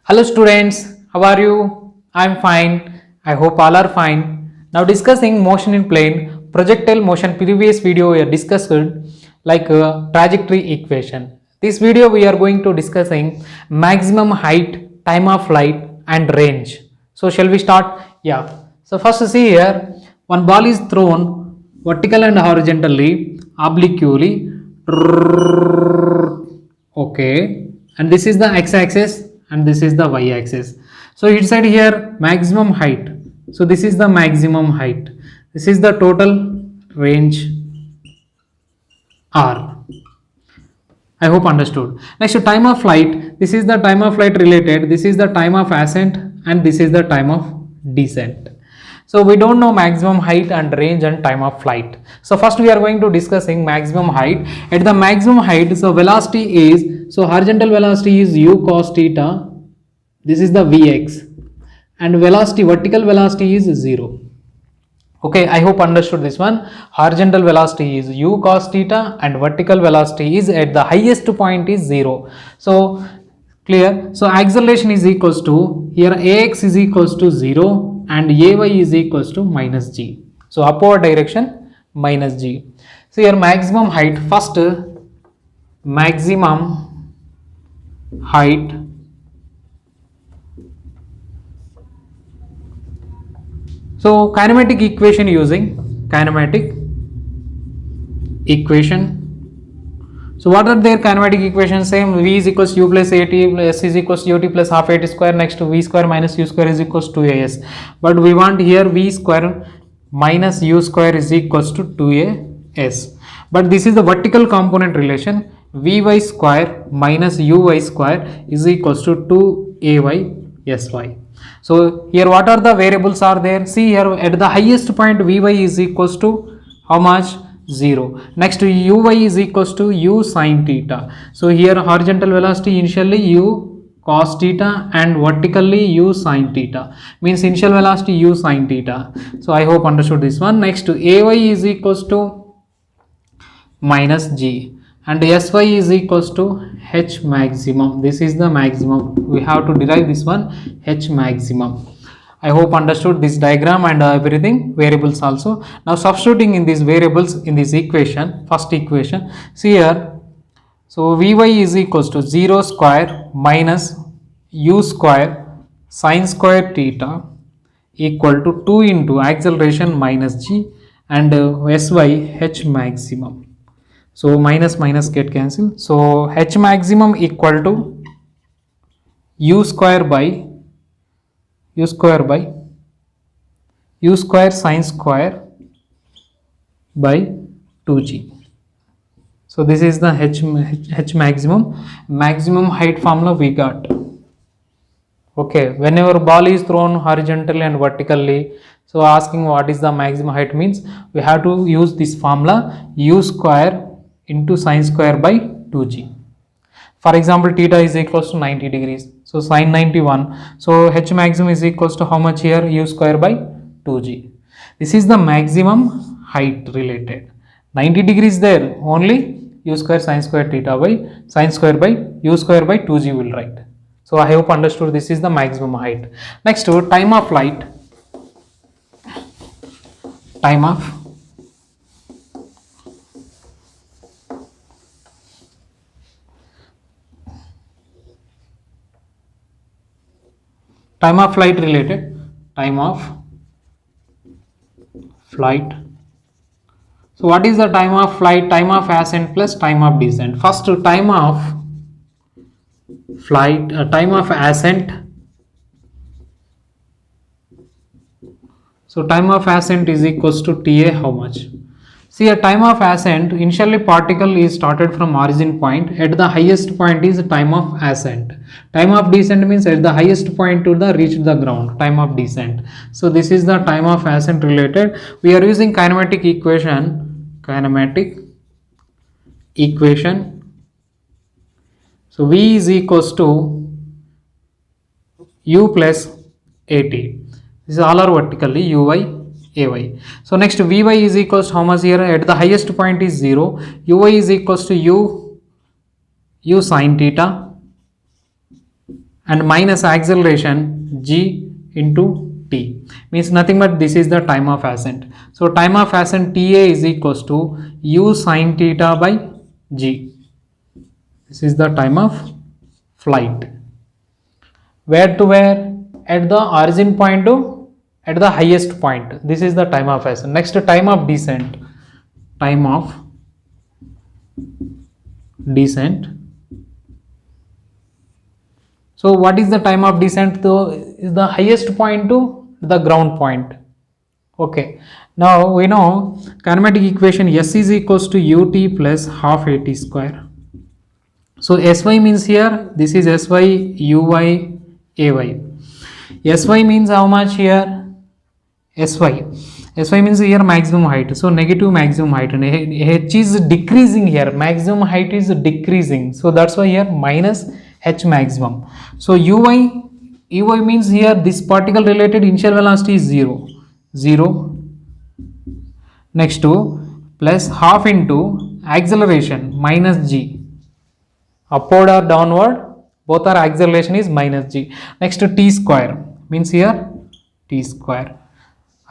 Hello students, how are you? I am fine. I hope all are fine. Now discussing motion in plane, projectile motion. Previous video we are discussed like trajectory equation. This video we are going to discussing maximum height, time of flight and range. So shall we start? Yeah. So first see here, one ball is thrown vertical and horizontally, obliquely. Okay, and this is the x-axis and this is the y-axis. So it said here maximum height. So this is the maximum height. This is the total range r. I hope understood. Next, time of flight. This is the time of flight related. This is the time of ascent and this is the time of descent. So we don't know maximum height and range and time of flight. So first we are going to discussing maximum height. At the maximum height, so velocity is, so horizontal velocity is u cos theta. This is the Vx, and velocity, vertical velocity is 0. Okay, I hope understood this one. Horizontal velocity is u cos theta and vertical velocity is at the highest point is 0. So clear. So acceleration is equals to, here ax is equals to 0 and ay is equals to minus g. So upward direction minus g. So here maximum height, first maximum height so kinematic equation, using kinematic equation. So what are their kinematic equations? Same, v is equals to u plus at, s is equals to ut plus half at square, next to v square minus u square is equals to as. But we want here v square minus u square is equals to 2as. But this is the vertical component relation, vy square minus uy square is equals to 2ay sy. So here what are the variables are there? See here, at the highest point vy is equals to how much? 0. Next to uy is equals to u sin theta. So here horizontal velocity initially u cos theta and vertically u sin theta, means initial velocity u sin theta. So I hope understood this one. Next to ay is equals to minus g and sy is equals to h maximum. This is the maximum. We have to derive this one, h maximum. I hope understood this diagram and everything, variables also. Now substituting in these variables in this equation, first equation, see here, so vy is equals to 0 square minus u square sin square theta equal to 2 into acceleration minus g and sy h maximum. So minus minus get cancelled. So h maximum equal to u square sin square by 2g. So this is the h maximum height formula we got. Okay, whenever ball is thrown horizontally and vertically, so asking what is the maximum height means we have to use this formula, u square into sin square by 2g. For example, theta is equals to 90 degrees. So sin 91. So h maximum is equals to how much here? U square by 2g. This is the maximum height related. 90 degrees there, only u square sin square theta by sin square by u square by 2g will write. So I hope understood this is the maximum height. Next to time of flight. Time of flight related, time of flight. So what is the time of flight? Time of ascent plus time of descent. First time of flight, time of ascent. So time of ascent is equals to ta, how much? See, a time of ascent, initially particle is started from origin point, at the highest point is time of ascent. Time of descent means at the highest point to the reach the ground, time of descent. So this is the time of ascent related. We are using kinematic equation. So v is equals to u plus at. This is all are vertically uy ay. So next vy is equals to how much here? At the highest point is 0. Uy is equals to u sin theta and minus acceleration g into t, means nothing but this is the time of ascent. So time of ascent ta is equals to u sin theta by g. This is the time of flight. Where to where? At the origin point to at the highest point. This is the time of ascent. Next, time of descent. Time of descent. So what is the time of descent? Though is the highest point to the ground point. Okay. Now we know kinematic equation S is equals to ut plus half at square. So Sy means here, this is Sy, Uy, Ay. Sy means how much here? Sy means here maximum height. So negative maximum height. And h is decreasing here. Maximum height is decreasing. So that's why here minus h maximum. So Uy means here this particle related initial velocity is 0. Next to plus half into acceleration minus g. Upward or downward, both are acceleration is minus g. Next to t square means here t square.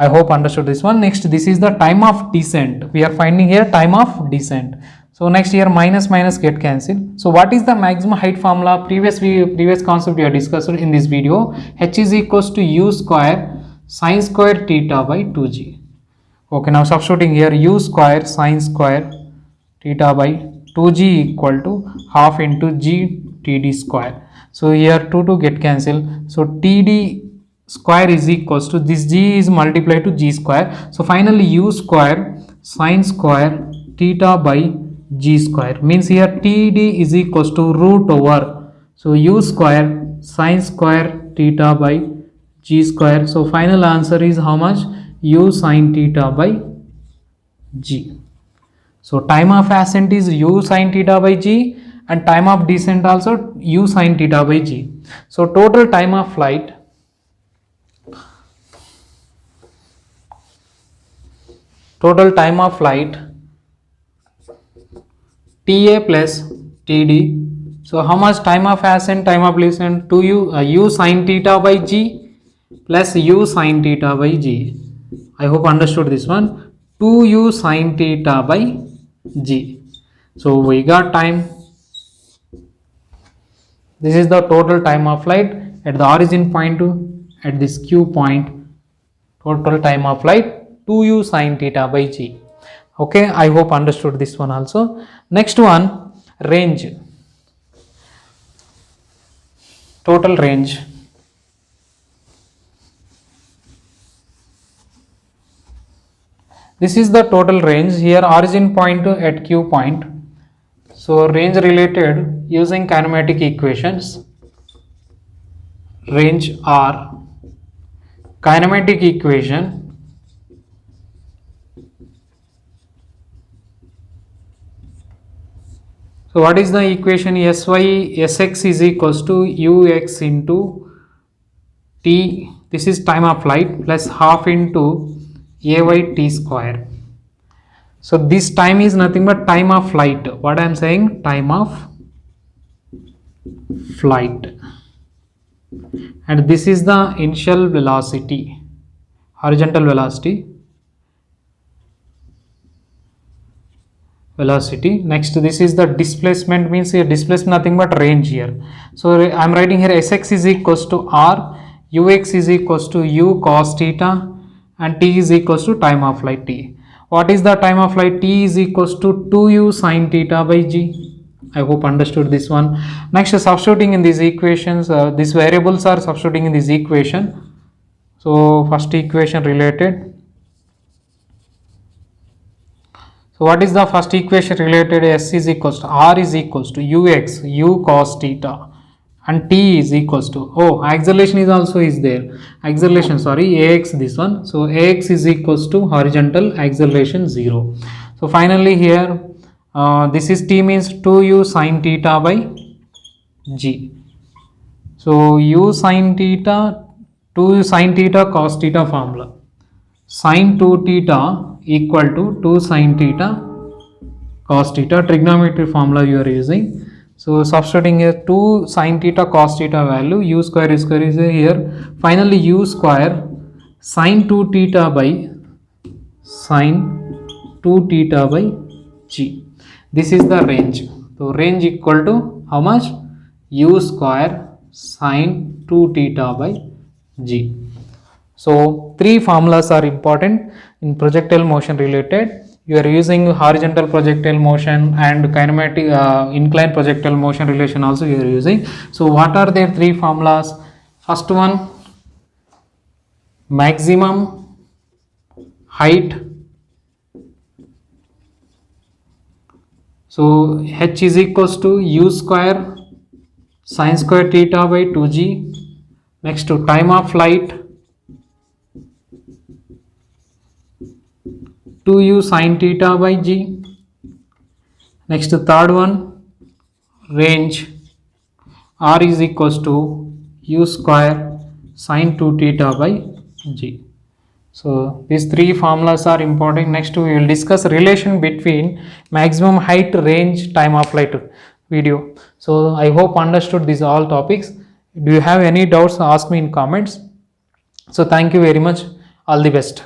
I hope understood this one. Next, this is the time of descent. We are finding here time of descent. So next here minus get cancelled. So what is the maximum height formula? Previous concept we have discussed in this video. H is equals to u square sin square theta by 2g. Okay, now substituting here u square sin square theta by 2g equal to half into g td square. So here 2 get cancelled. So td square is equals to this g is multiplied to g square. So finally u square sin square theta by g square, means here td is equals to root over. So u square sin square theta by g square. So final answer is how much? U sin theta by g. So time of ascent is u sin theta by g and time of descent also u sin theta by g. So total time of flight ta plus td. So how much time of ascent, time of descent? To u sin theta by g plus u sin theta by g. I hope understood this one. 2u sin theta by g. So we got time. This is the total time of flight at the origin point to at this q point. Total time of flight 2u sin theta by g. Okay, I hope understood this one also. Next one, range. Total range. This is the total range here, origin point at q point. So range related using kinematic equations. Range R, kinematic equation. So what is the equation? Sx is equals to ux into t, this is time of flight, plus half into ay t square. So this time is nothing but time of flight. What I am saying? Time of flight. And this is the initial velocity, horizontal velocity. Next, this is the displacement, means here displacement nothing but range here. So I am writing here Sx is equals to r, ux is equals to u cos theta, and t is equals to time of flight t. What is the time of flight? T is equals to 2u sin theta by g. I hope understood this one. Next, substituting in these equations, these variables are substituting in this equation. So first equation related. So what is the first equation related? S is equals to r is equals to ux, u cos theta, and t is equals to, acceleration is also is there. Acceleration, sorry, ax this one. So ax is equals to horizontal acceleration 0. So finally here, this is t means 2u sin theta by g. So u sin theta, 2u sin theta cos theta formula. Sin 2 theta equal to 2 sin theta cos theta, trigonometry formula you are using. So substituting here 2 sin theta cos theta value, u square is here. Finally u square sin 2 theta by sin 2 theta by g. This is the range. So range equal to how much? U square sin 2 theta by g. So three formulas are important in projectile motion related. You are using horizontal projectile motion and kinematic inclined projectile motion relation also you are using. So what are their three formulas? First one, maximum height. So h is equals to u square sin square theta by 2g. Next to time of flight, 2u sin theta by g. Next third one, range, r is equals to u square sin 2 theta by g. So these three formulas are important. Next we will discuss relation between maximum height, range, time of flight video. So I hope understood these all topics. Do you have any doubts? Ask me in comments. So thank you very much. All the best.